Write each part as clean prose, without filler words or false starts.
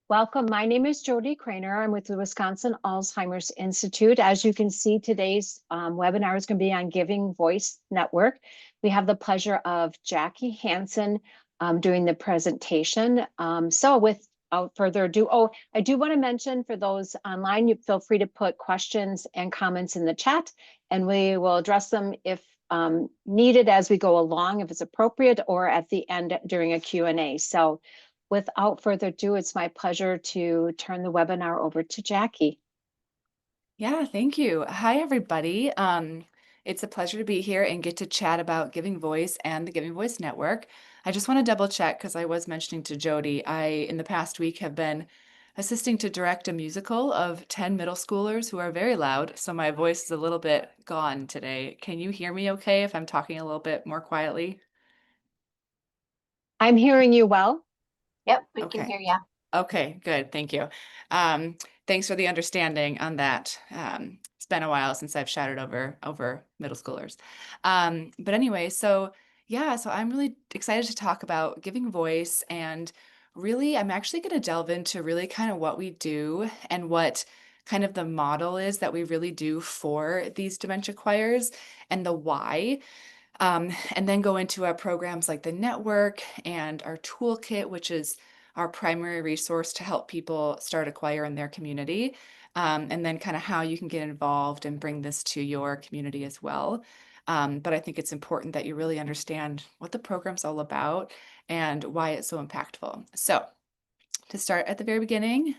Welcome. My name is Jody Craner. I'm with the Wisconsin Alzheimer's Institute. As you can see, today's webinar is going to be on Giving Voice Network. We have the pleasure of Jackie Hansen doing the presentation. So without further ado, I do want to mention for those online, you feel free to put questions and comments in the chat, and we will address them if needed as we go along, if it's appropriate, or at the end during a Q&A. So without further ado, it's my pleasure to turn the webinar over to Jackie. Yeah, thank you. Hi, everybody. It's a pleasure to be here and get to chat about Giving Voice and the Giving Voice Network. I just want to double check because I was mentioning to Jody, in the past week, have been assisting to direct a musical of 10 middle schoolers who are very loud, so my voice is a little bit gone today. Can you hear me okay if I'm talking a little bit more quietly? I'm hearing you well. Yep, we can Okay. hear you. Okay, good. Thank you. Thanks for the understanding on that. It's been a while since I've shouted over middle schoolers. But anyway, so yeah, so I'm really excited to talk about giving voice, and really I'm actually going to delve into really kind of what we do and what kind of the model is that we really do for these dementia choirs and the why. And then go into our programs like the network and our toolkit, which is our primary resource to help people start a choir in their community. And then kind of how you can get involved and bring this to your community as well. But I think it's important that you really understand what the program's all about and why it's so impactful. So to start at the very beginning,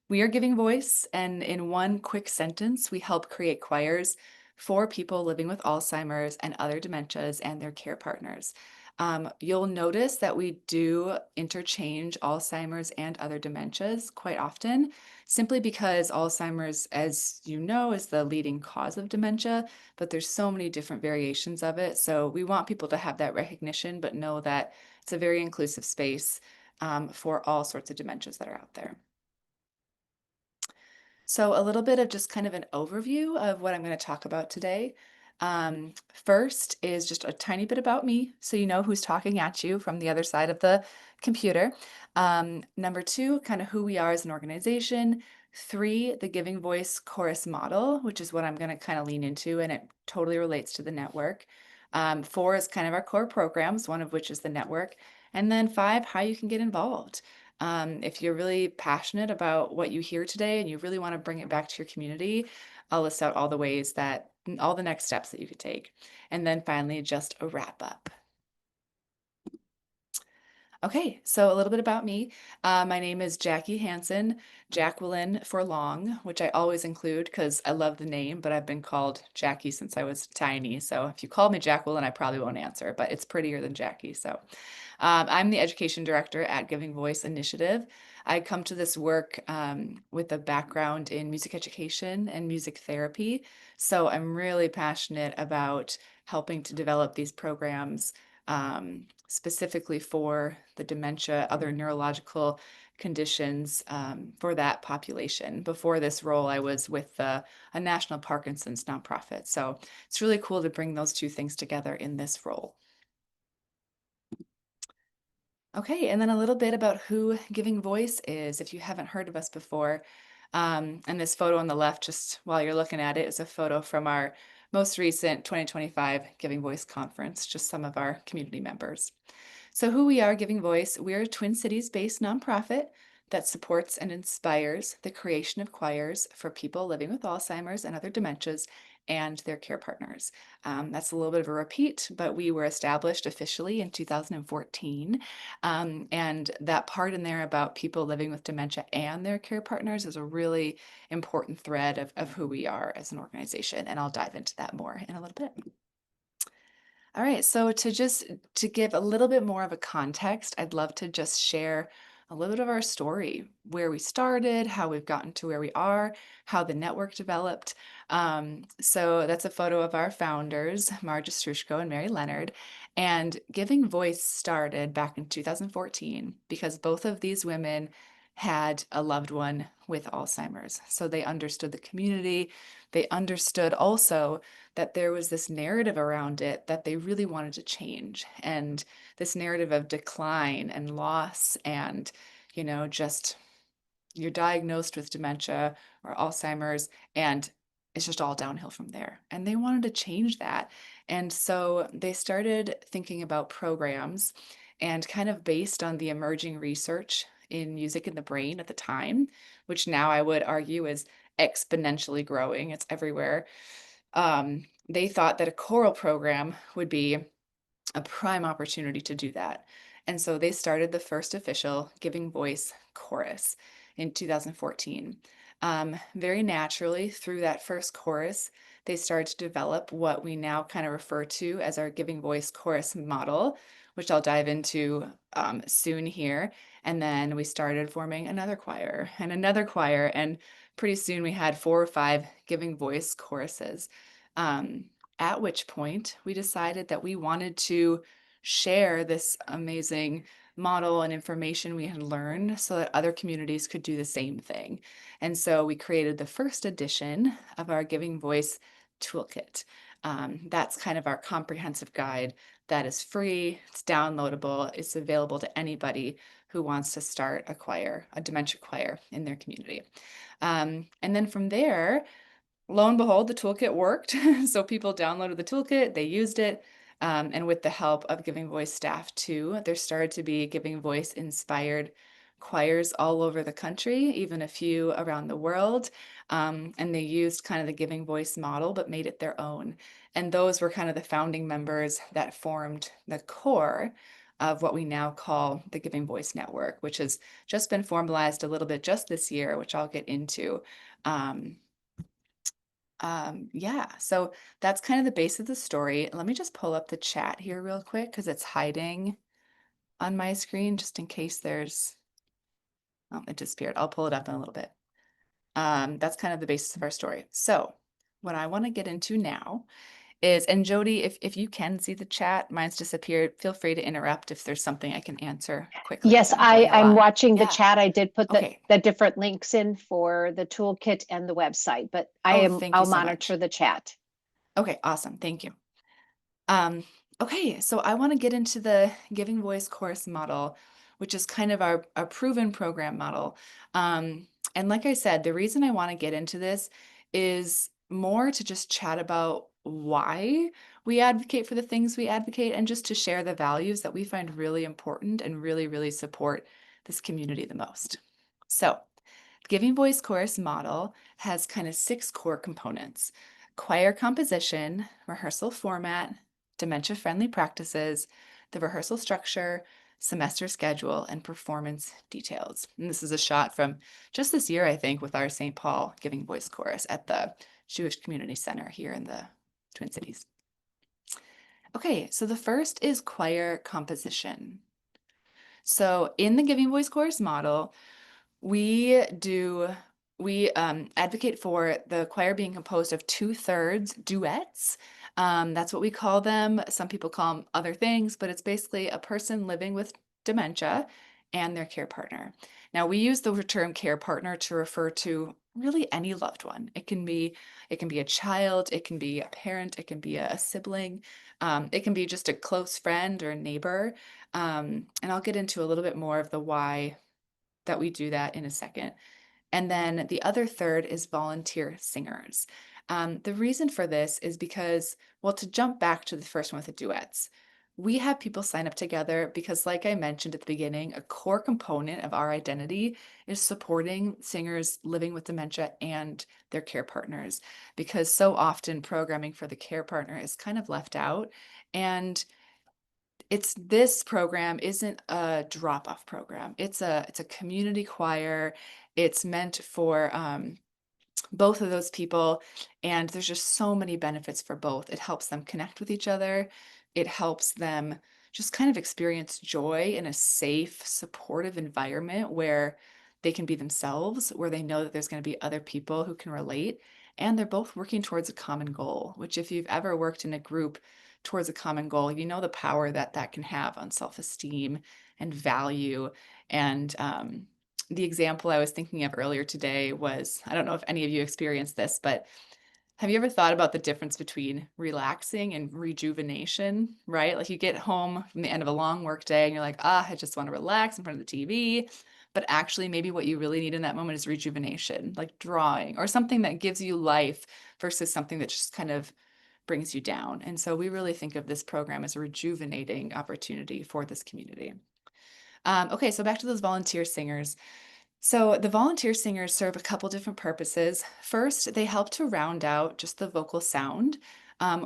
we are giving voice, and in one quick sentence, we help create choirs for people living with Alzheimer's and other dementias and their care partners. You'll notice that we do interchange Alzheimer's and other dementias quite often, simply because Alzheimer's, as you know, is the leading cause of dementia, but there's so many different variations of it. So we want people to have that recognition, but know that it's a very inclusive space for all sorts of dementias that are out there. So a little bit of just kind of an overview of what I'm going to talk about today. First is just a tiny bit about me, so you know who's talking at you from the other side of the computer. Number two, kind of who we are as an organization. Three, the Giving Voice Chorus model, which is what I'm going to kind of lean into, and it totally relates to the network. Four is kind of our core programs, one of which is the network. And then five, how you can get involved. If you're really passionate about what you hear today and you really want to bring it back to your community, I'll list out all the ways that, all the next steps that you could take. And then finally, just a wrap up. Okay, so a little bit about me. My name is Jackie Hansen, Jacqueline for long, which I always include because I love the name, but I've been called Jackie since I was tiny. So if you call me Jacqueline, I probably won't answer, but it's prettier than Jackie. So I'm the education director at Giving Voice Initiative. I come to this work with a background in music education and music therapy. So I'm really passionate about helping to develop these programs specifically for the dementia, other neurological conditions for that population. Before this role, I was with a national Parkinson's nonprofit. So it's really cool to bring those two things together in this role. Okay, and then a little bit about who Giving Voice is, if you haven't heard of us before. And this photo on the left, just while you're looking at it, is a photo from our most recent 2025 Giving Voice conference, just some of our community members. So who we are, Giving Voice, we're a Twin Cities-based nonprofit that supports and inspires the creation of choirs for people living with Alzheimer's and other dementias and their care partners. That's a little bit of a repeat, but we were established officially in 2014. And that part in there about people living with dementia and their care partners is a really important thread of who we are as an organization. And I'll dive into that more in a little bit. All right, so to give a little bit more of a context, I'd love to just share a little bit of our story, where we started, how we've gotten to where we are, how the network developed. So that's a photo of our founders, Marge Strushko and Mary Leonard. And Giving Voice started back in 2014 because both of these women had a loved one with Alzheimer's. So they understood the community. They understood also that there was this narrative around it that they really wanted to change. And this narrative of decline and loss and, just you're diagnosed with dementia or Alzheimer's, and it's just all downhill from there. And they wanted to change that. And so they started thinking about programs and kind of based on the emerging research in music in the brain at the time, which now I would argue is exponentially growing, it's everywhere. They thought that a choral program would be a prime opportunity to do that. And so they started the first official Giving Voice chorus in 2014. Very naturally, through that first chorus, they started to develop what we now kind of refer to as our Giving Voice chorus model, which I'll dive into soon here. And then we started forming another choir and another choir. And pretty soon we had 4 or 5 Giving Voice choruses. At which point we decided that we wanted to share this amazing model and information we had learned so that other communities could do the same thing. And so we created the first edition of our Giving Voice Toolkit. That's kind of our comprehensive guide that is free, it's downloadable, it's available to anybody who wants to start a choir, a dementia choir in their community. And then from there, lo and behold, the toolkit worked. So people downloaded the toolkit, they used it. And with the help of Giving Voice staff too, there started to be Giving Voice inspired choirs all over the country, even a few around the world. And they used kind of the Giving Voice model, but made it their own. And those were kind of the founding members that formed the core of what we now call the Giving Voice Network, which has just been formalized a little bit just this year, which I'll get into. Yeah, so that's kind of the base of the story. Let me just pull up the chat here real quick because it's hiding on my screen just in case there's, oh, it disappeared. I'll pull it up in a little bit. That's kind of the basis of our story. So what I want to get into now is, and Jody, if you can see the chat, mine's disappeared. Feel free to interrupt if there's something I can answer quickly as Yes, I'm going I'm along. watching the Yeah. chat. I did put Okay. the different links in for the toolkit and the website, but Oh, thank you I'll so monitor much. the chat. Okay, awesome. Thank you. Okay, so I want to get into the Giving Voice course model, which is kind of our proven program model. And like I said, the reason I want to get into this is more to just chat about why we advocate for the things we advocate and just to share the values that we find really important and really, really support this community the most. So, Giving Voice course model has kind of 6 core components: choir composition, rehearsal format, dementia-friendly practices, the rehearsal structure, semester schedule, and performance details. And this is a shot from just this year, I think, with our St. Paul Giving Voice Chorus at the Jewish Community Center here in the Twin Cities. Okay, so the first is choir composition. So in the Giving Voice Chorus model, we advocate for the choir being composed of 2/3 duets. That's what we call them. Some people call them other things, but it's basically a person living with dementia and their care partner. Now, we use the term care partner to refer to really any loved one. It can be a child, it can be a parent, it can be a sibling, it can be just a close friend or a neighbor. And I'll get into a little bit more of the why that we do that in a second. And then the other third is volunteer singers. The reason for this is because, well, to jump back to the first one with the duets, we have people sign up together because, like I mentioned at the beginning, a core component of our identity is supporting singers living with dementia and their care partners, because so often programming for the care partner is kind of left out. And this program isn't a drop-off program. It's a community choir. It's meant for both of those people, and there's just so many benefits for both. It helps them connect with each other. It helps them just kind of experience joy in a safe, supportive environment where they can be themselves, where they know that there's going to be other people who can relate, and they're both working towards a common goal, which if you've ever worked in a group towards a common goal, you know the power that that can have on self-esteem and value. And the example I was thinking of earlier today was, I don't know if any of you experienced this, but have you ever thought about the difference between relaxing and rejuvenation, right? Like you get home from the end of a long work day and you're like, I just want to relax in front of the TV. but actually maybe what you really need in that moment is rejuvenation, like drawing or something that gives you life versus something that just kind of brings you down. And so we really think of this program as a rejuvenating opportunity for this community. Okay, so back to those volunteer singers. So the volunteer singers serve a couple different purposes. First, they help to round out just the vocal sound.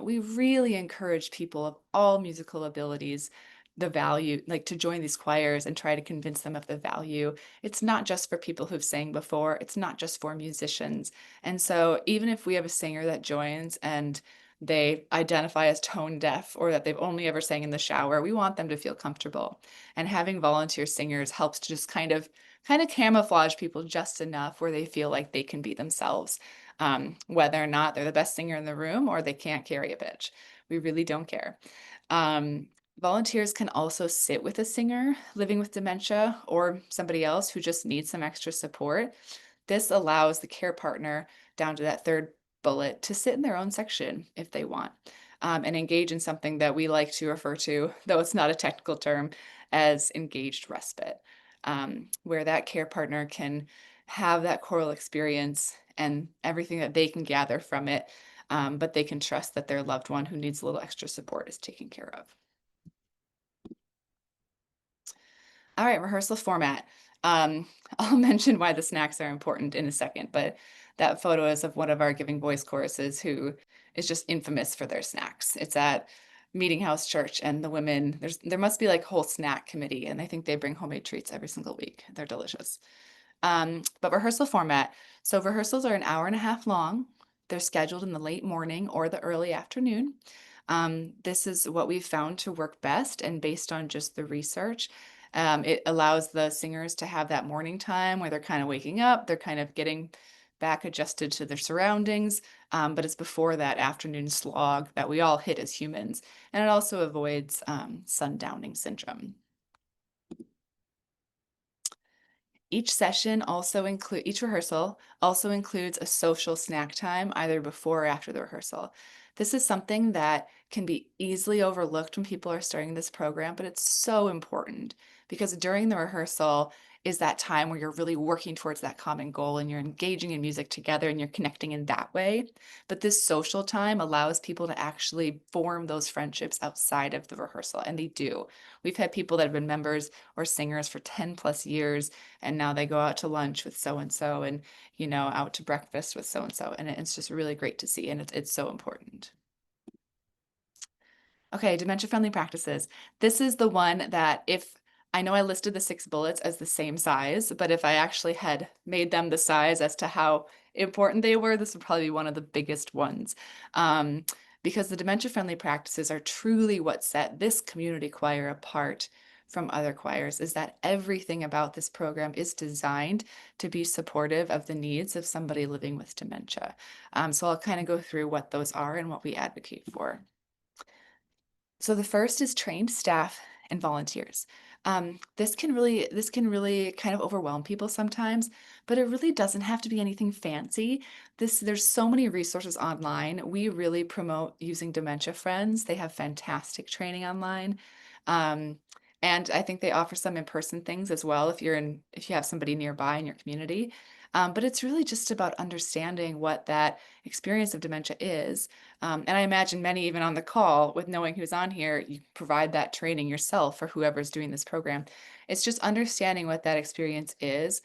We really encourage people of all musical abilities the value, like to join these choirs and try to convince them of the value. It's not just for people who've sang before, it's not just for musicians. And so even if we have a singer that joins and they identify as tone deaf or that they've only ever sang in the shower, we want them to feel comfortable. And having volunteer singers helps to just kind of camouflage people just enough where they feel like they can be themselves, whether or not they're the best singer in the room or they can't carry a pitch. We really don't care. Um, Volunteers can also sit with a singer living with dementia or somebody else who just needs some extra support. This allows the care partner, down to that third bullet, to sit in their own section if they want, and engage in something that we like to refer to, though it's not a technical term, as engaged respite, where that care partner can have that choral experience and everything that they can gather from it, but they can trust that their loved one who needs a little extra support is taken care of. All right, rehearsal format. I'll mention why the snacks are important in a second, but that photo is of one of our Giving Voice choruses who is just infamous for their snacks. It's at Meeting House Church, and the women, there must be like a whole snack committee, and I think they bring homemade treats every single week. They're delicious. But rehearsal format. So rehearsals are an hour and a half long. They're scheduled in the late morning or the early afternoon. This is what we've found to work best, and based on just the research, it allows the singers to have that morning time where they're kind of waking up, they're kind of getting back adjusted to their surroundings, but it's before that afternoon slog that we all hit as humans, and it also avoids sundowning syndrome. Each rehearsal also includes a social snack time either before or after the rehearsal. This is something that can be easily overlooked when people are starting this program, but it's so important because during the rehearsal is that time where you're really working towards that common goal and you're engaging in music together and you're connecting in that way. But this social time allows people to actually form those friendships outside of the rehearsal, and they do. We've had people that have been members or singers for 10 plus years, and now they go out to lunch with so and so, and out to breakfast with so and so, and it's just really great to see, and it's so important. Okay, dementia friendly practices. This is the one that, if I know I listed the 6 bullets as the same size, but if I actually had made them the size as to how important they were, this would probably be one of the biggest ones. Because the dementia friendly practices are truly what set this community choir apart from other choirs, is that everything about this program is designed to be supportive of the needs of somebody living with dementia. So I'll kind of go through what those are and what we advocate for. So the first is trained staff and volunteers. This can really kind of overwhelm people sometimes, but it really doesn't have to be anything fancy. There's so many resources online. We really promote using Dementia Friends. They have fantastic training online. Um, and I think they offer some in-person things as well if you have somebody nearby in your community. But it's really just about understanding what that experience of dementia is. And I imagine many, even on the call, with knowing who's on here, you provide that training yourself for whoever's doing this program. It's just understanding what that experience is,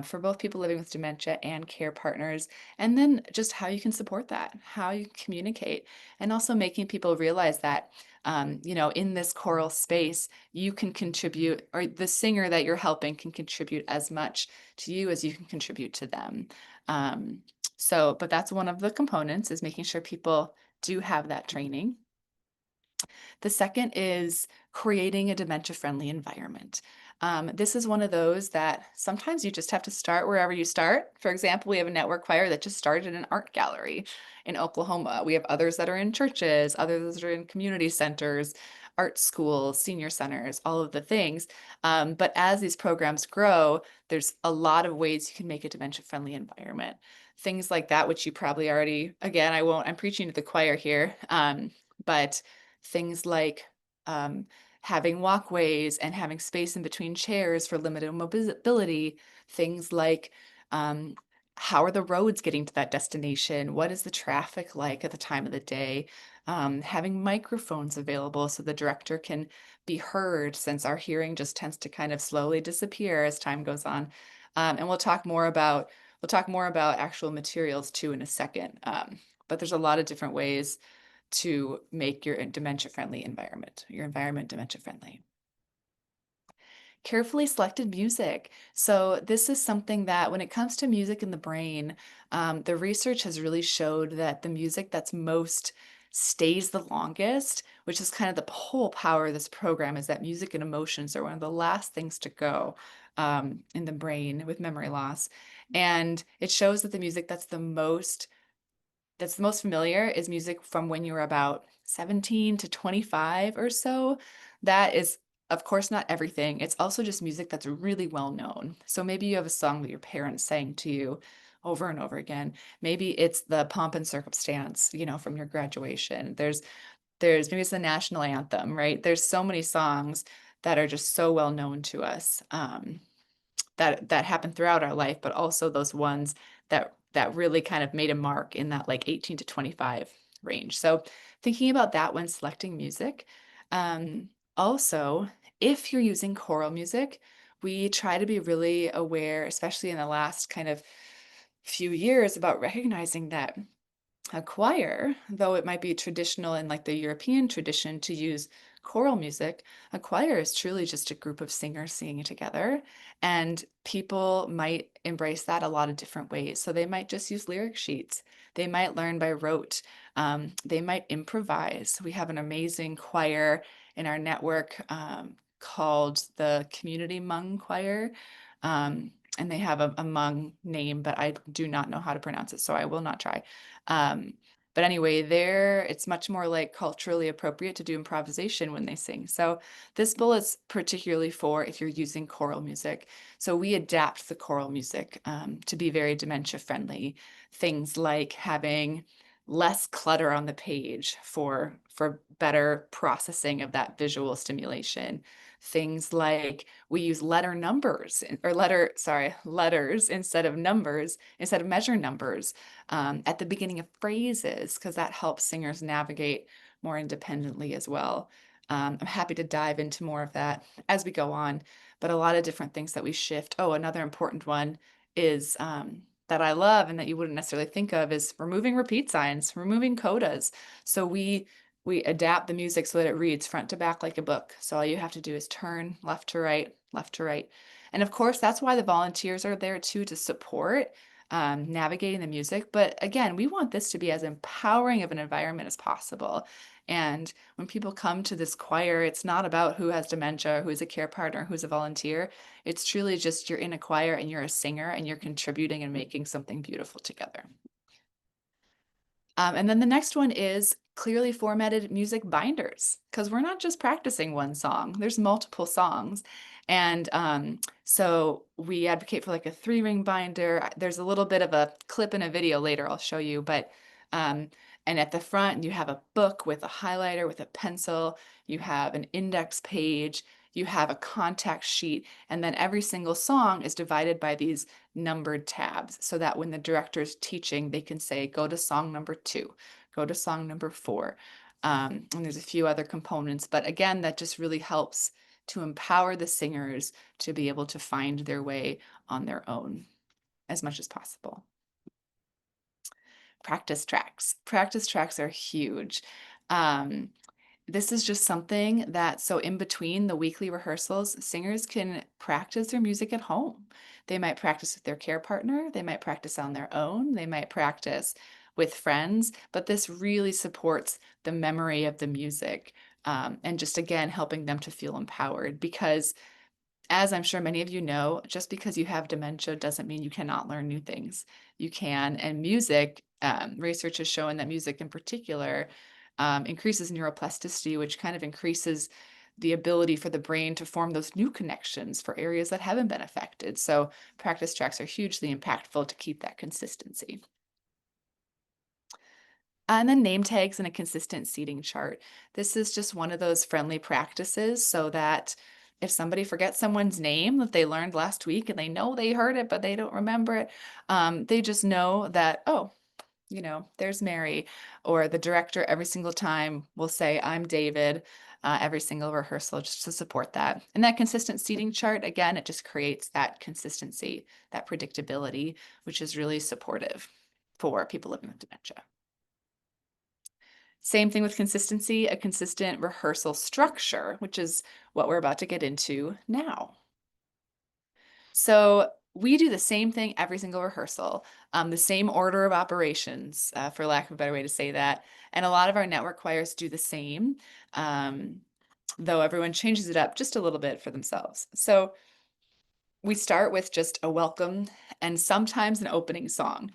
for both people living with dementia and care partners, and then just how you can support that, how you communicate, and also making people realize that, in this choral space, you can contribute, or the singer that you're helping can contribute as much to you as you can contribute to them. But that's one of the components, is making sure people do have that training. The second is creating a dementia-friendly environment. This is one of those that sometimes you just have to start wherever you start. For example, we have a network choir that just started in an art gallery in Oklahoma. We have others that are in churches, others that are in community centers, art schools, senior centers, all of the things. But as these programs grow, there's a lot of ways you can make a dementia-friendly environment. Things like that, which you probably already, again, I'm preaching to the choir here, but things like having walkways and having space in between chairs for limited mobility, things like um, how are the roads getting to that destination? What is the traffic like at the time of the day? Having microphones available so the director can be heard, since our hearing just tends to kind of slowly disappear as time goes on. And we'll talk more about actual materials too in a second. But there's a lot of different ways to make your your environment dementia friendly. Carefully selected music. So this is something that when it comes to music in the brain, the research has really showed that the music that's most stays the longest, which is kind of the whole power of this program, is that music and emotions are one of the last things to go in the brain with memory loss. And it shows that the music that's the most familiar is music from when you were about 17 to 25 or so. That is, of course, not everything. It's also just music that's really well known. So maybe you have a song that your parents sang to you over and over again. Maybe it's the pomp and circumstance, from your graduation. There's maybe it's the national anthem, right? There's so many songs that are just so well known to us. That happen throughout our life, but also those ones that really kind of made a mark in that like 18 to 25 range. So thinking about that when selecting music. Also, if you're using choral music, we try to be really aware, especially in the last kind of few years, about recognizing that a choir, though it might be traditional in like the European tradition to use choral music, a choir is truly just a group of singers singing together. And people might embrace that a lot of different ways. So they might just use lyric sheets. They might learn by rote. They might improvise. We have an amazing choir in our network called the Community Hmong Choir. And they have a Hmong name, but I do not know how to pronounce it, so I will not try. Um, but anyway, it's much more like culturally appropriate to do improvisation when they sing. So this bullet's particularly for if you're using choral music. So we adapt the choral music to be very dementia friendly. Things like having less clutter on the page for better processing of that visual stimulation. Things like we use letters instead of numbers, instead of measure numbers at the beginning of phrases, because that helps singers navigate more independently as well. I'm happy to dive into more of that as we go on, but a lot of different things that we shift. Oh, another important one is that I love and that you wouldn't necessarily think of is removing repeat signs, removing codas. So we adapt the music so that it reads front to back like a book. So all you have to do is turn left to right, left to right. And of course, that's why the volunteers are there too, to support navigating the music. But again, we want this to be as empowering of an environment as possible. And when people come to this choir, it's not about who has dementia, who's a care partner, who's a volunteer. It's truly just you're in a choir and you're a singer and you're contributing and making something beautiful together. And then the next one is clearly formatted music binders, because we're not just practicing one song, there's multiple songs. And so we advocate for like a 3-ring binder. There's a little bit of a clip in a video later I'll show you, but um, and at the front you have a book with a highlighter, with a pencil, you have an index page, you have a contact sheet, and then every single song is divided by these numbered tabs so that when the director's teaching, they can say, go to song number 2, go to song number 4. And there's a few other components, but again, that just really helps to empower the singers to be able to find their way on their own as much as possible. Practice tracks. Practice tracks are huge. This is just something that, so in between the weekly rehearsals, singers can practice their music at home. They might practice with their care partner, they might practice on their own, they might practice with friends, but this really supports the memory of the music and just again helping them to feel empowered, because as I'm sure many of you know, just because you have dementia doesn't mean you cannot learn new things. You can, and music, research has shown that music in particular increases neuroplasticity, which kind of increases the ability for the brain to form those new connections for areas that haven't been affected. So practice tracks are hugely impactful to keep that consistency. And then name tags and a consistent seating chart. This is just one of those friendly practices so that if somebody forgets someone's name that they learned last week and they know they heard it, but they don't remember it, they just know that, oh, there's Mary, or the director every single time will say, I'm David, every single rehearsal, just to support that. And that consistent seating chart, again, it just creates that consistency, that predictability, which is really supportive for people living with dementia. Same thing with consistency, a consistent rehearsal structure, which is what we're about to get into now. So we do the same thing every single rehearsal, the same order of operations, for lack of a better way to say that. And a lot of our network choirs do the same, um, though everyone changes it up just a little bit for themselves. So we start with just a welcome and sometimes an opening song.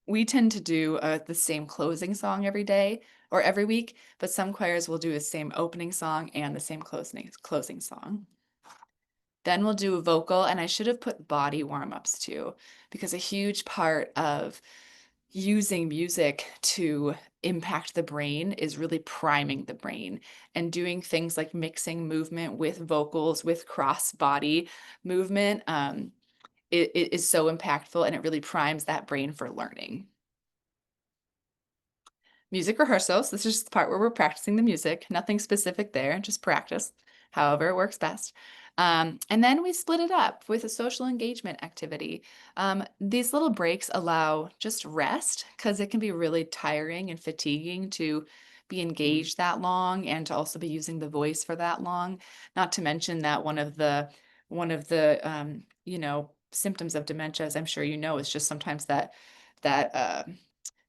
We tend to do the same closing song every day or every week, but some choirs will do the same opening song and the same closing song. Then we'll do a vocal, and I should have put body warm-ups too, because a huge part of using music to impact the brain is really priming the brain and doing things like mixing movement with vocals, with cross body movement. It is so impactful and it really primes that brain for learning. Music rehearsals, this is just the part where we're practicing the music, nothing specific there, just practice, however it works best. And then we split it up with a social engagement activity. These little breaks allow just rest because it can be really tiring and fatiguing to be engaged that long and to also be using the voice for that long. Not to mention that one of the symptoms of dementia, as I'm sure you know, is just sometimes that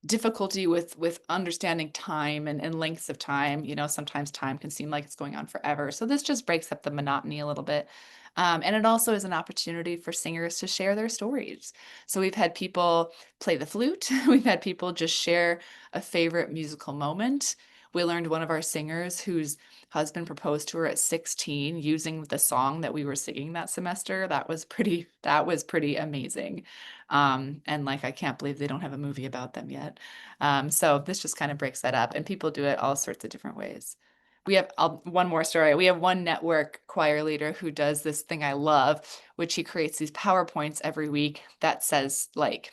difficulty with understanding time and lengths of time. Sometimes time can seem like it's going on forever. So this just breaks up the monotony a little bit. And it also is an opportunity for singers to share their stories. So we've had people play the flute. We've had people just share a favorite musical moment. We learned one of our singers whose husband proposed to her at 16 using the song that we were singing that semester. That was pretty amazing. And like, I can't believe they don't have a movie about them yet. So this just kind of breaks that up, and people do it all sorts of different ways. We have one more story. We have one network choir leader who does this thing I love, which he creates these PowerPoints every week that says like,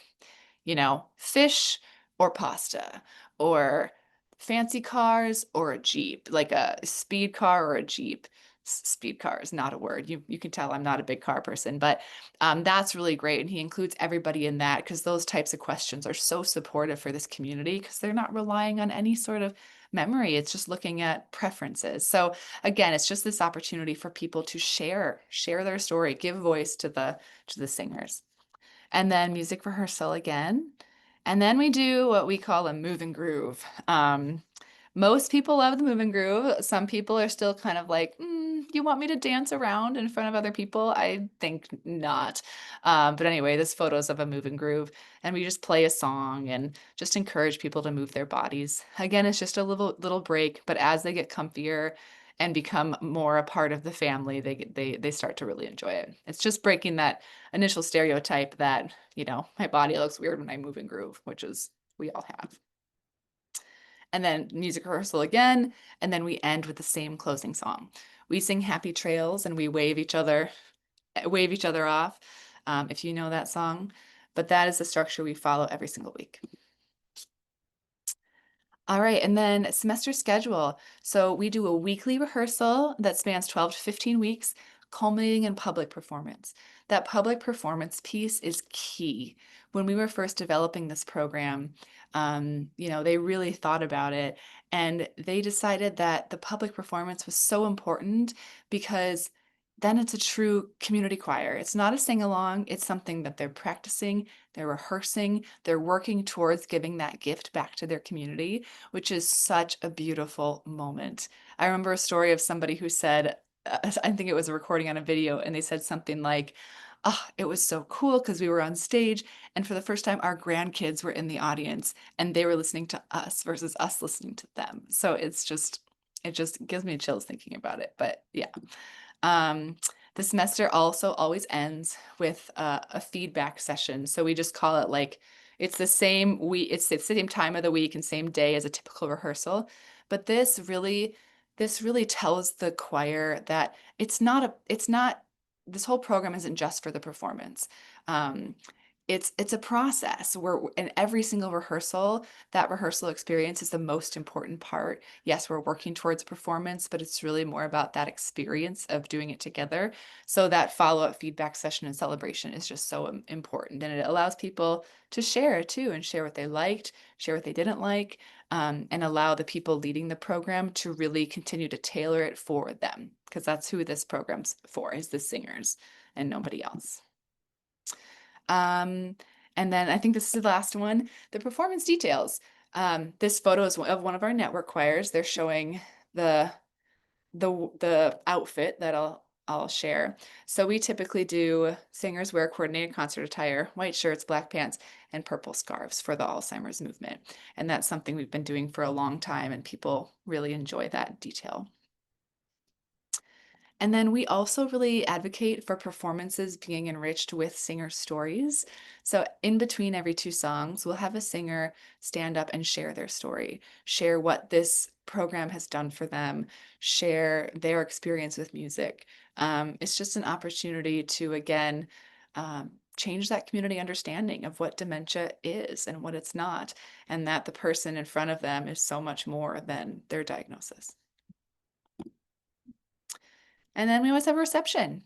fish or pasta, or fancy cars or a Jeep, like a speed car or a Jeep. Speed car is not a word. You can tell I'm not a big car person, but that's really great. And he includes everybody in that because those types of questions are so supportive for this community because they're not relying on any sort of memory. It's just looking at preferences. So again, it's just this opportunity for people to share their story, give voice to the singers. And then music rehearsal again. And then we do what we call a move and groove. Most people love the move and groove. Some people are still kind of like, you want me to dance around in front of other people? I think not. But anyway, this photos of a move and groove, and we just play a song and just encourage people to move their bodies. Again, it's just a little break, but as they get comfier and become more a part of the family, they start to really enjoy it. It's just breaking that initial stereotype that, my body looks weird when I move and groove, which is we all have. And then music rehearsal again, and then we end with the same closing song. We sing Happy Trails and we wave each other off, if you know that song. But that is the structure we follow every single week. All right, and then semester schedule. So we do a weekly rehearsal that spans 12 to 15 weeks, culminating in public performance. That public performance piece is key. When we were first developing this program, they really thought about it, and they decided that the public performance was so important because then it's a true community choir. It's not a sing-along, it's something that they're practicing, they're rehearsing, they're working towards giving that gift back to their community, which is such a beautiful moment. I remember a story of somebody who said, I think it was a recording on a video, and they said something like, oh, it was so cool because we were on stage, and for the first time, our grandkids were in the audience, and they were listening to us versus us listening to them. So it just gives me chills thinking about it. But yeah. The semester also always ends with a feedback session. So we just call it like, It's the same week, it's the same time of the week and same day as a typical rehearsal. But this really tells the choir that this whole program isn't just for the performance. Um, it's a process where in every single rehearsal, that rehearsal experience is the most important part. Yes, we're working towards performance, but it's really more about that experience of doing it together. So that follow-up feedback session and celebration is just so important. And it allows people to share too, and share what they liked, share what they didn't like, and allow the people leading the program to really continue to tailor it for them, because that's who this program's for, is the singers and nobody else. And then I think this is the last one, the performance details. This photo is of one of our network choirs. They're showing the outfit that I'll share. So we typically do singers wear coordinated concert attire, white shirts, black pants, and purple scarves for the Alzheimer's movement. And that's something we've been doing for a long time, and people really enjoy that detail. And then we also really advocate for performances being enriched with singer stories. So in between every 2 songs, we'll have a singer stand up and share their story, share what this program has done for them, share their experience with music. It's just an opportunity to, again, change that community understanding of what dementia is and what it's not, and that the person in front of them is so much more than their diagnosis. And then we always have a reception.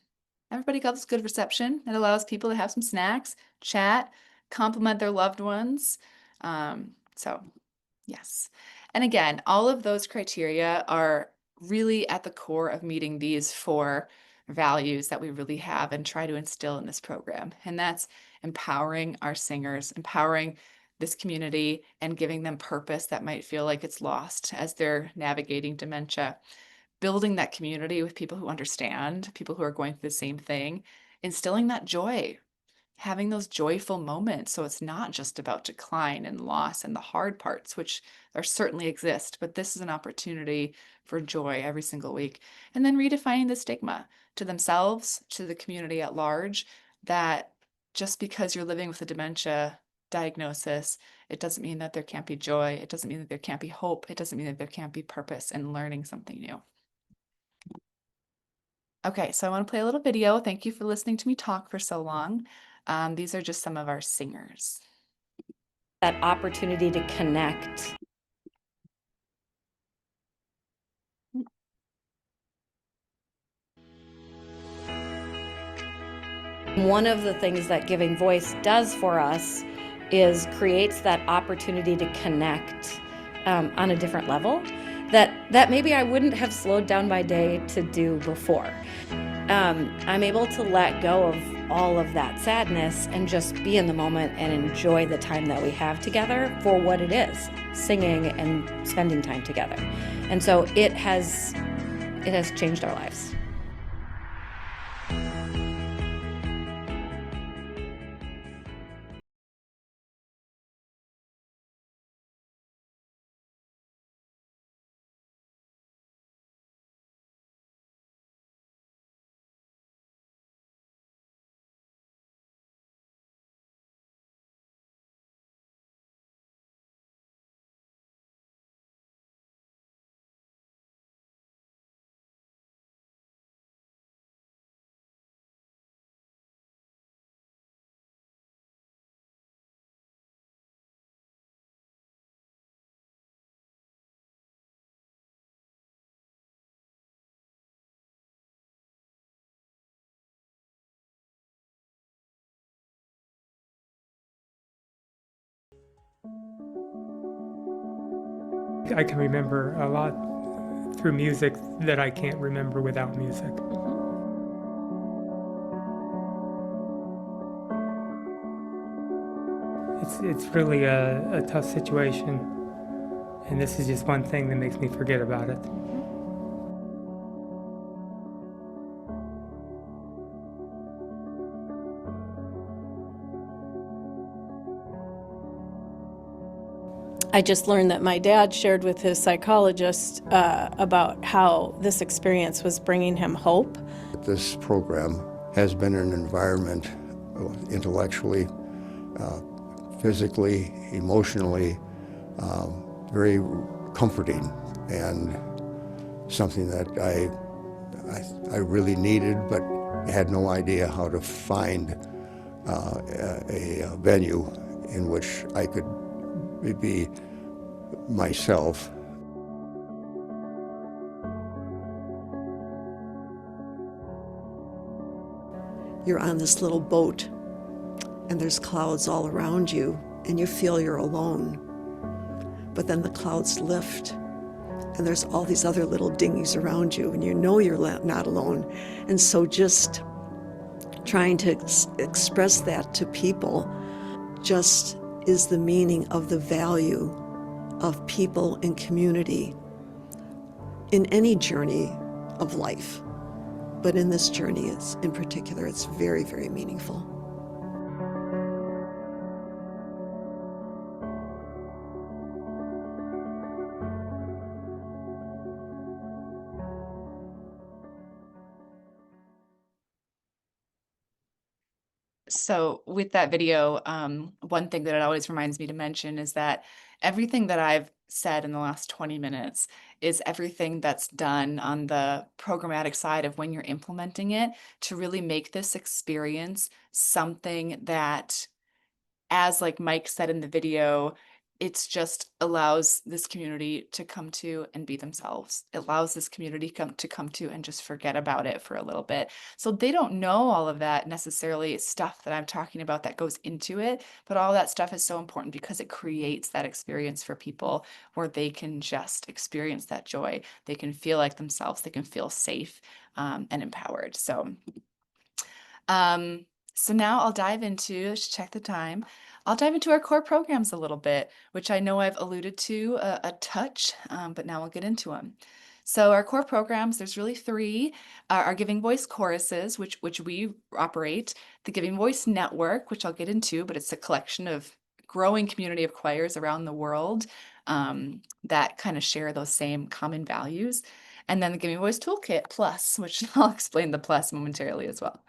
Everybody loves good reception. It allows people to have some snacks, chat, compliment their loved ones. So yes. And again, all of those criteria are really at the core of meeting these 4 values that we really have and try to instill in this program. And that's empowering our singers, empowering this community, and giving them purpose that might feel like it's lost as they're navigating dementia. Building that community with people who understand, people who are going through the same thing, instilling that joy, having those joyful moments. So it's not just about decline and loss and the hard parts, which there certainly exist, but this is an opportunity for joy every single week. And then redefining the stigma to themselves, to the community at large, that just because you're living with a dementia diagnosis, it doesn't mean that there can't be joy. It doesn't mean that there can't be hope. It doesn't mean that there can't be purpose in learning something new. Okay, so I want to play a little video. Thank you for listening to me talk for so long. These are just some of our singers. That opportunity to connect. One of the things that giving voice does for us is creates that opportunity to connect on a different level that maybe I wouldn't have slowed down my day to do before. I'm able to let go of all of that sadness and just be in the moment and enjoy the time that we have together for what it is, singing and spending time together. And so it has changed our lives. I can remember a lot through music that I can't remember without music. It's really a tough situation, and this is just one thing that makes me forget about it. I just learned that my dad shared with his psychologist about how this experience was bringing him hope. This program has been an environment intellectually, physically, emotionally, very comforting, and something that I really needed, but had no idea how to find a venue in which I could be myself. You're on this little boat and there's clouds all around you and you feel you're alone. But then the clouds lift and there's all these other little dinghies around you and you know you're not alone. And so just trying to express that to people just is the meaning of the value of people and community in any journey of life. But in this journey, in particular, it's very, very meaningful. So with that video, one thing that it always reminds me to mention is that everything that I've said in the last 20 minutes is everything that's done on the programmatic side of when you're implementing it to really make this experience something that, as like Mike said in the video, it's just allows this community to come to and be themselves. It allows this community to come to and just forget about it for a little bit. So they don't know all of that necessarily stuff that I'm talking about that goes into it, but all that stuff is so important because it creates that experience for people where they can just experience that joy. They can feel like themselves. They can feel safe and empowered. So now I'll dive into, let's check the time. I'll dive into our core programs a little bit, which I know I've alluded to a touch, but now we'll get into them. So our core programs, there's really three. Our Giving Voice choruses, which we operate, the Giving Voice Network, which I'll get into, but it's a collection of growing community of choirs around the world that kind of share those same common values. And then the Giving Voice Toolkit Plus, which I'll explain the plus momentarily as well.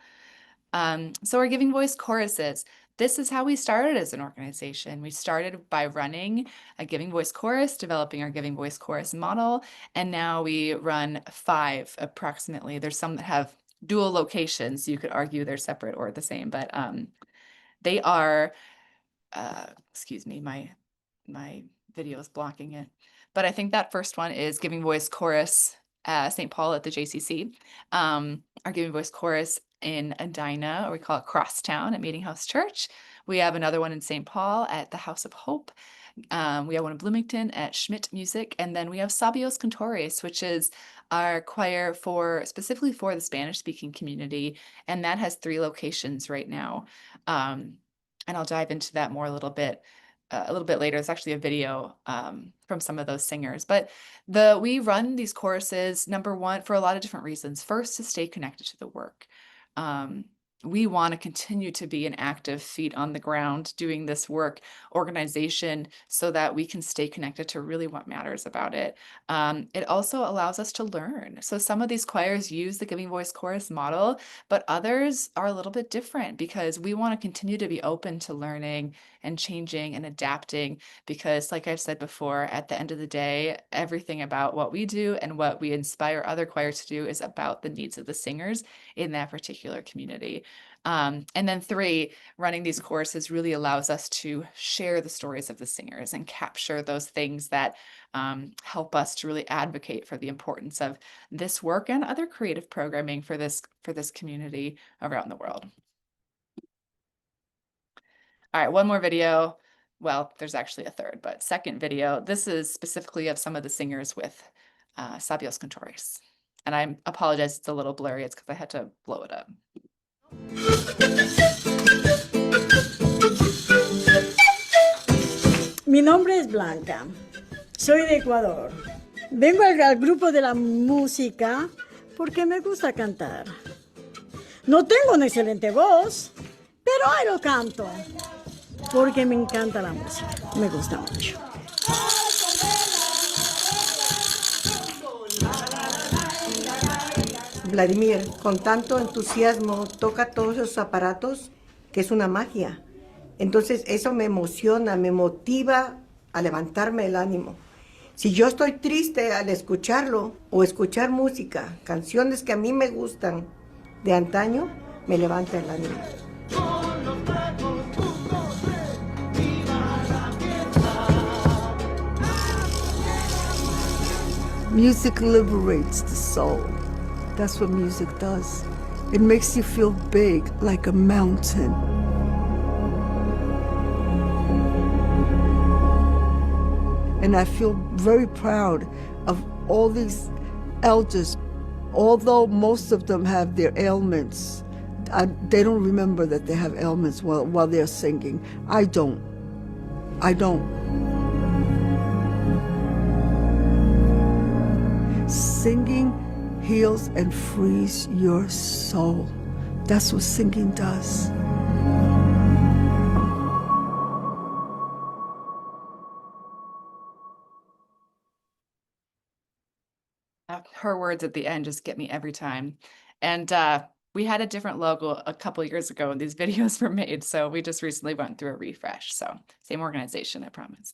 So our Giving Voice choruses, this is how we started as an organization. We started by running a Giving Voice chorus, developing our Giving Voice chorus model, and now we run 5 approximately. There's some that have dual locations. You could argue they're separate or the same, but they are, excuse me, my video is blocking it. But I think that first one is Giving Voice chorus, St. Paul at the JCC. Our Giving Voice chorus in Edina, or we call it Crosstown at Meeting House Church. We have another one in St. Paul at the House of Hope. We have one in Bloomington at Schmidt Music. And then we have Sabios Cantores, which is our choir specifically for the Spanish-speaking community. And that has 3 locations right now. And I'll dive into that more a little bit later. It's actually a video from some of those singers. But we run these choruses, number one, for a lot of different reasons. First, to stay connected to the work. We want to continue to be an active feet on the ground doing this work organization so that we can stay connected to really what matters about it. It also allows us to learn. So some of these choirs use the Giving Voice chorus model, but others are a little bit different because we want to continue to be open to learning and changing and adapting because, like I've said before, at the end of the day, everything about what we do and what we inspire other choirs to do is about the needs of the singers in that particular community. And then 3, running these courses really allows us to share the stories of the singers and capture those things that help us to really advocate for the importance of this work and other creative programming for this community around the world. All right, one more video. Well, there's actually a third, but second video. This is specifically of some of the singers with Sabios Cantores. And I apologize, it's a little blurry. It's because I had to blow it up. Mi nombre es Blanca, soy de Ecuador. Vengo al grupo de la música porque me gusta cantar. No tengo una excelente voz, pero ahí lo canto porque me encanta la música, me gusta mucho. Vladimir, con tanto entusiasmo, toca todos esos aparatos que es una magia. Entonces eso me emociona, me motiva a levantarme el ánimo. Si yo estoy triste al escucharlo o escuchar música, canciones que a mí me gustan de antaño, me levanta el ánimo. Music liberates the soul. That's what music does. It makes you feel big, like a mountain. And I feel very proud of all these elders. Although most of them have their ailments, they don't remember that they have ailments while they're singing. I don't. Singing heals and frees your soul. That's what singing does. Her words at the end just get me every time. And we had a different logo a couple years ago when these videos were made. So we just recently went through a refresh. So same organization, I promise.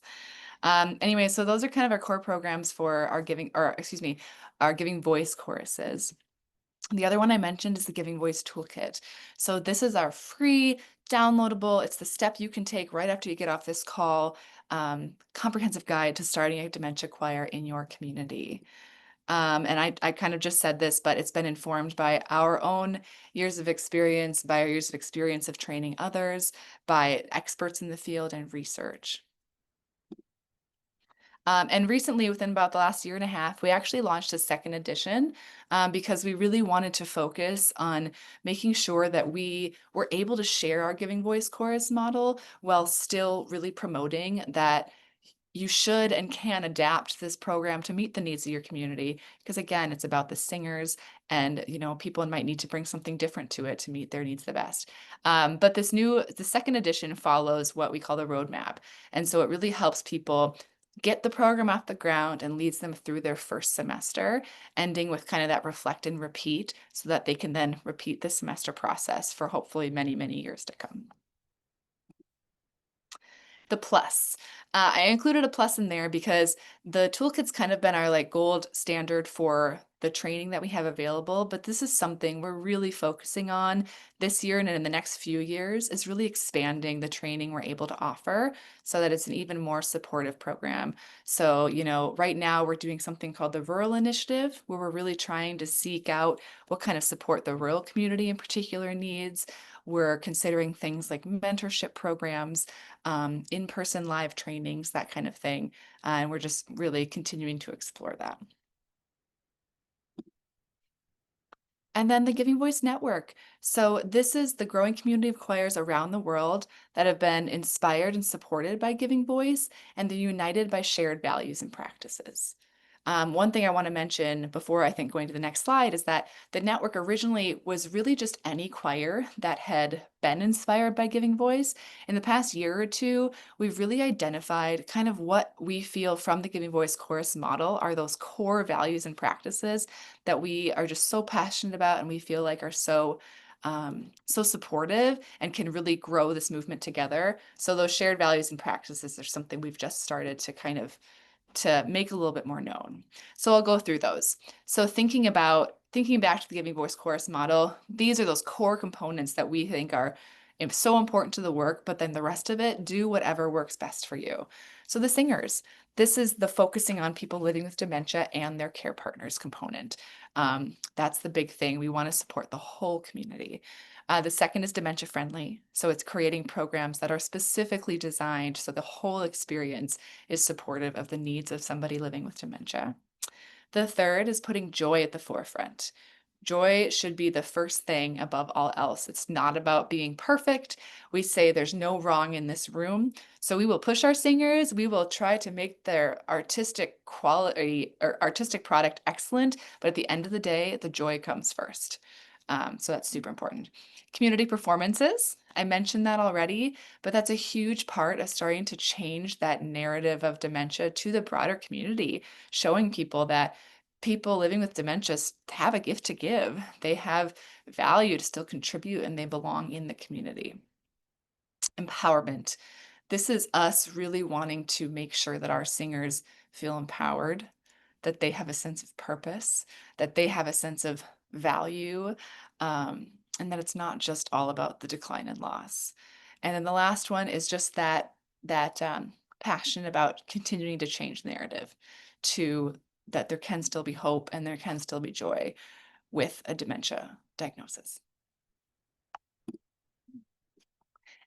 Anyway, so those are kind of our core programs for our our Giving Voice courses. The other one I mentioned is the Giving Voice Toolkit. So this is our free downloadable, it's the step you can take right after you get off this call, comprehensive guide to starting a dementia choir in your community. And I kind of just said this, but it's been informed by our own years of experience, by our years of experience of training others, by experts in the field and research. And recently, within about the last year and a half, we actually launched a second edition because we really wanted to focus on making sure that we were able to share our Giving Voice chorus model while still really promoting that you should and can adapt this program to meet the needs of your community. Because again, it's about the singers and, people might need to bring something different to it to meet their needs the best. But the second edition follows what we call the roadmap. And so it really helps people get the program off the ground and leads them through their first semester, ending with kind of that reflect and repeat so that they can then repeat the semester process for hopefully many, many years to come. The plus. I included a plus in there because the toolkit's kind of been our gold standard for the training that we have available, but this is something we're really focusing on this year and in the next few years is really expanding the training we're able to offer so that it's an even more supportive program. So, right now we're doing something called the Rural Initiative, where we're really trying to seek out what kind of support the rural community in particular needs. We're considering things like mentorship programs, in-person live trainings, that kind of thing. And we're just really continuing to explore that. And then the Giving Voice Network. So this is the growing community of choirs around the world that have been inspired and supported by Giving Voice, and they're united by shared values and practices. One thing I want to mention before I think going to the next slide is that the network originally was really just any choir that had been inspired by Giving Voice. In the past year or two, we've really identified kind of what we feel from the Giving Voice chorus model are those core values and practices that we are just so passionate about and we feel like are so supportive and can really grow this movement together. So those shared values and practices are something we've just started to make a little bit more known. So I'll go through those. So thinking back to the Giving Voice chorus model, these are those core components that we think are so important to the work, but then the rest of it, do whatever works best for you. So the singers, this is the focusing on people living with dementia and their care partners component. That's the big thing. We want to support the whole community. The second is dementia friendly. So it's creating programs that are specifically designed so the whole experience is supportive of the needs of somebody living with dementia. The third is putting joy at the forefront. Joy should be the first thing above all else. It's not about being perfect. We say there's no wrong in this room. So we will push our singers. We will try to make their artistic quality or artistic product excellent. But at the end of the day, the joy comes first. So that's super important. Community performances, I mentioned that already, but that's a huge part of starting to change that narrative of dementia to the broader community, showing people that people living with dementia have a gift to give. They have value to still contribute and they belong in the community. empowerment. This is us really wanting to make sure that our singers feel empowered, that they have a sense of purpose, that they have a sense of value, and that it's not just all about the decline and loss. And then the last one is just that passion about continuing to change the narrative to that there can still be hope and there can still be joy with a dementia diagnosis.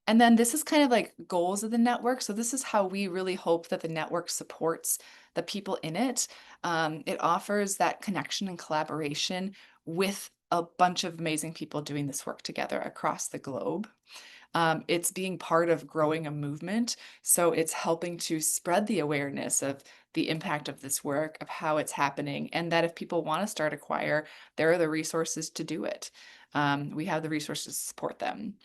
And then this is kind of like goals of the network. So this is how we really hope that the network supports the people in it. It offers that connection and collaboration with a bunch of amazing people doing this work together across the globe. It's being part of growing a movement. So it's helping to spread the awareness of the impact of this work, of how it's happening, and that if people want to start a choir, there are the resources to do it. We have the resources to support them.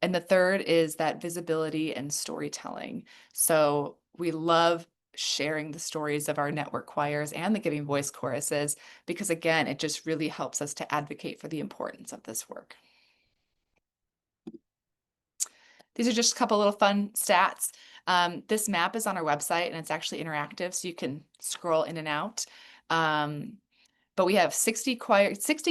And the third is that visibility and storytelling. So we love sharing the stories of our network choirs and the Giving Voice choruses, because again, it just really helps us to advocate for the importance of this work. These are just a couple little fun stats. This map is on our website and it's actually interactive, so you can scroll in and out. But we have 60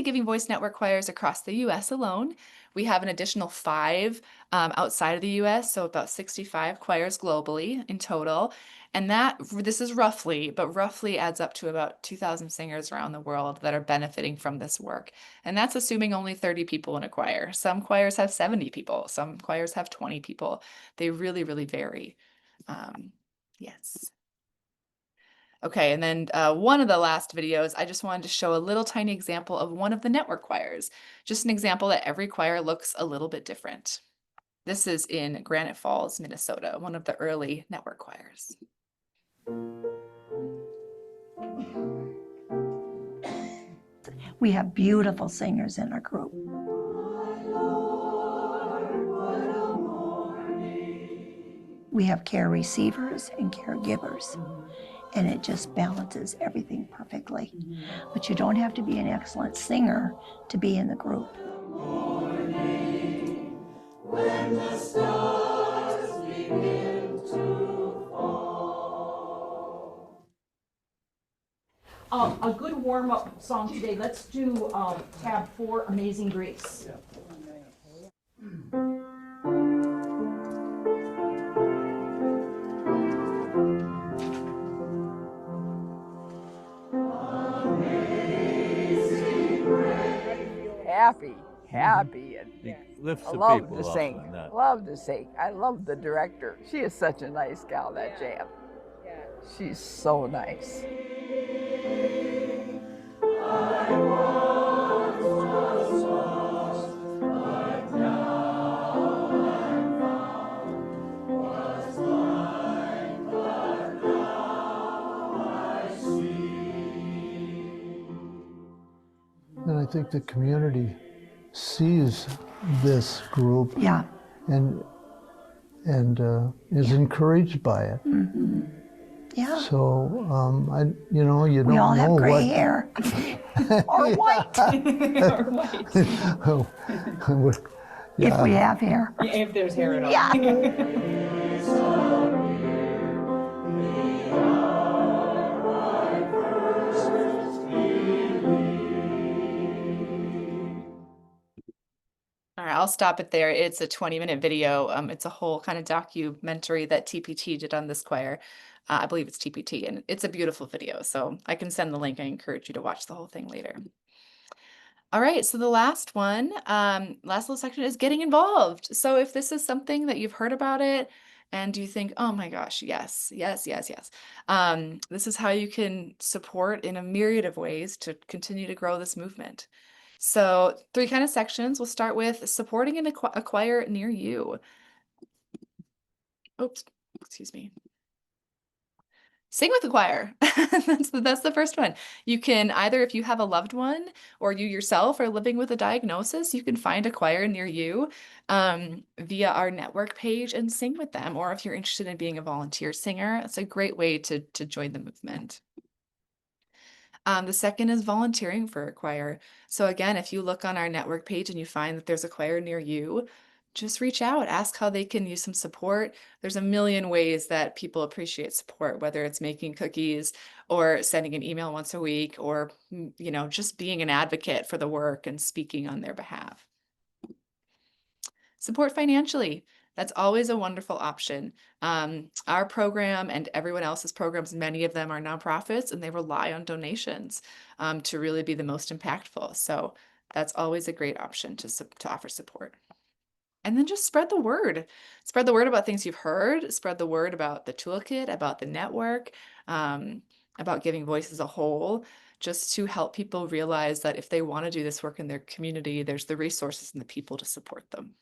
Giving Voice Network choirs across the US alone. We have an additional 5 outside of the US, so about 65 choirs globally in total. And this is roughly adds up to about 2,000 singers around the world that are benefiting from this work. And that's assuming only 30 people in a choir. Some choirs have 70 people, some choirs have 20 people. They really, really vary. Yes. Okay, and then one of the last videos, I just wanted to show a little tiny example of one of the network choirs. Just an example that every choir looks a little bit different. This is in Granite Falls, Minnesota, one of the early network choirs. We have beautiful singers in our group. We have care receivers and caregivers, and it just balances everything perfectly. But you don't have to be an excellent singer to be in the group. When the stars begin to fall. A good warm-up song today. Let's do tab 4, Amazing Grace. Happy, and I love to sing. Love to sing. I love the director. She is such a nice gal, that Jan. She's so nice. And I think the community sees this group, and is encouraged by it. Mm-hmm. Yeah. So you don't we all know have gray what hair or white. Or white. If we have hair. Yeah, if there's hair at all. Yeah. All right, I'll stop it there. It's a 20-minute video. It's a whole kind of documentary that TPT did on this choir. I believe it's TPT, and it's a beautiful video. So I can send the link. I encourage you to watch the whole thing later. All right, so the last one, last little section is getting involved. So if this is something that you've heard about it and you think, oh my gosh, yes. This is how you can support in a myriad of ways to continue to grow this movement. So 3 kind of sections. We'll start with supporting a choir near you. Oops, excuse me. Sing with the choir. That's the first one. You can either, if you have a loved one or you yourself are living with a diagnosis, you can find a choir near you via our network page and sing with them. Or if you're interested in being a volunteer singer, it's a great way to join the movement. The second is volunteering for a choir. So again, if you look on our network page and you find that there's a choir near you, just reach out, ask how they can use some support. There's a million ways that people appreciate support, whether it's making cookies or sending an email once a week, or, just being an advocate for the work and speaking on their behalf. Support financially. That's always a wonderful option. Our program and everyone else's programs, many of them are nonprofits, and they rely on donations to really be the most impactful. So that's always a great option to offer support. And then just spread the word. Spread the word about things you've heard. Spread the word about the toolkit, about the network, about Giving Voice as a whole, just to help people realize that if they want to do this work in their community, there's the resources and the people to support them.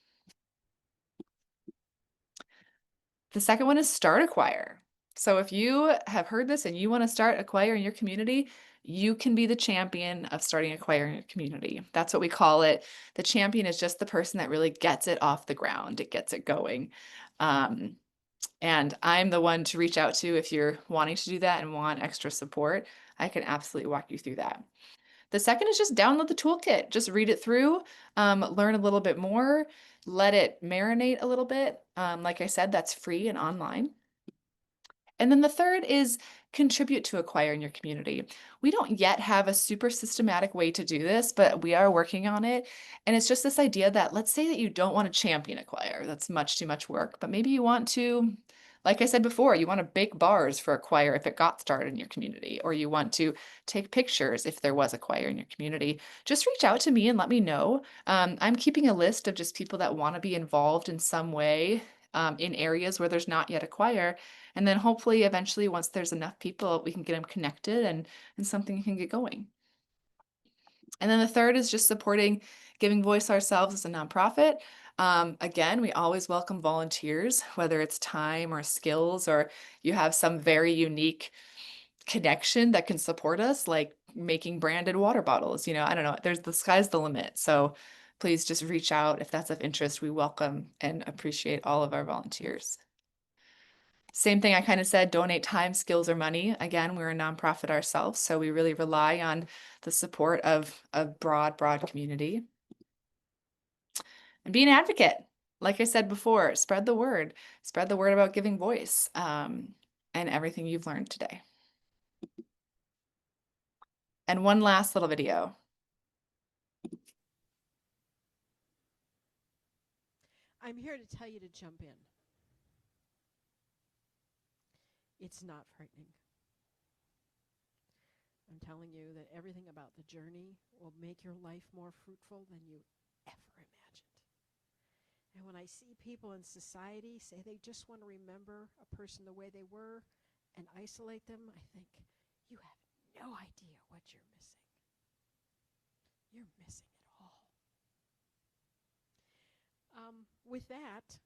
The second one is start a choir. So if you have heard this and you want to start a choir in your community, you can be the champion of starting a choir in your community. That's what we call it. The champion is just the person that really gets it off the ground. It gets it going. And I'm the one to reach out to if you're wanting to do that and want extra support. I can absolutely walk you through that. The second is just download the toolkit. Just read it through, learn a little bit more, let it marinate a little bit. Like I said, that's free and online. And then the third is contribute to a choir in your community. We don't yet have a super systematic way to do this, but we are working on it. And it's just this idea that, let's say that you don't want to champion a choir. That's much too much work, but maybe you want to, like I said before, you want to bake bars for a choir if it got started in your community, or you want to take pictures if there was a choir in your community. Just reach out to me and let me know. I'm keeping a list of just people that want to be involved in some way in areas where there's not yet a choir. And then hopefully eventually, once there's enough people, we can get them connected and something can get going. And then the third is just supporting Giving Voice ourselves as a nonprofit. Again, we always welcome volunteers, whether it's time or skills, or you have some very unique connection that can support us, like making branded water bottles. I don't know, the sky's the limit. So please just reach out if that's of interest. We welcome and appreciate all of our volunteers. Same thing I kind of said, donate time, skills, or money. Again, we're a nonprofit ourselves, so we really rely on the support of a broad community. And be an advocate. Like I said before, spread the word. Spread the word about Giving Voice and everything you've learned today. And one last little video. I'm here to tell you to jump in. It's not frightening. I'm telling you that everything about the journey will make your life more fruitful than you ever imagined. And when I see people in society say they just want to remember a person the way they were and isolate them, I think, you have no idea what you're missing. You're missing it all. With that,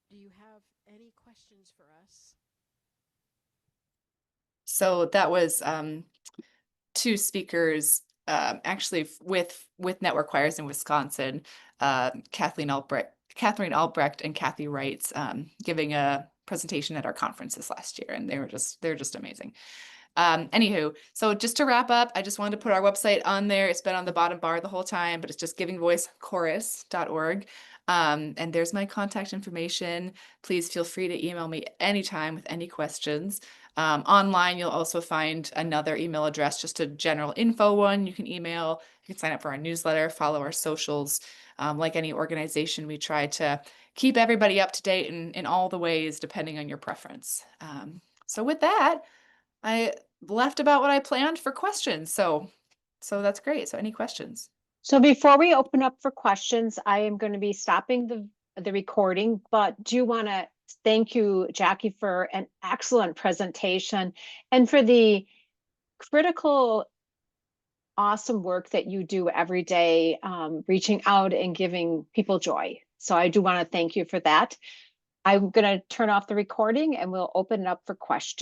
do you have any questions for us? So that was two speakers actually with network choirs in Wisconsin, Catherine Albrecht and Kathy Wrights, giving a presentation at our conferences last year, and they're just amazing. Anywho, so just to wrap up, I just wanted to put our website on there. It's been on the bottom bar the whole time, but it's just givingvoicechorus.org. And there's my contact information. Please feel free to email me anytime with any questions. Online, you'll also find another email address, just a general info one you can email. You can sign up for our newsletter, follow our socials. Like any organization, we try to keep everybody up to date in all the ways, depending on your preference. So with that, I left about what I planned for questions. So that's great. So any questions? So before we open up for questions, I am going to be stopping the recording, but do want to thank you, Jackie, for an excellent presentation and for the critical, awesome work that you do every day, reaching out and giving people joy. So I do want to thank you for that. I'm going to turn off the recording and we'll open it up for questions.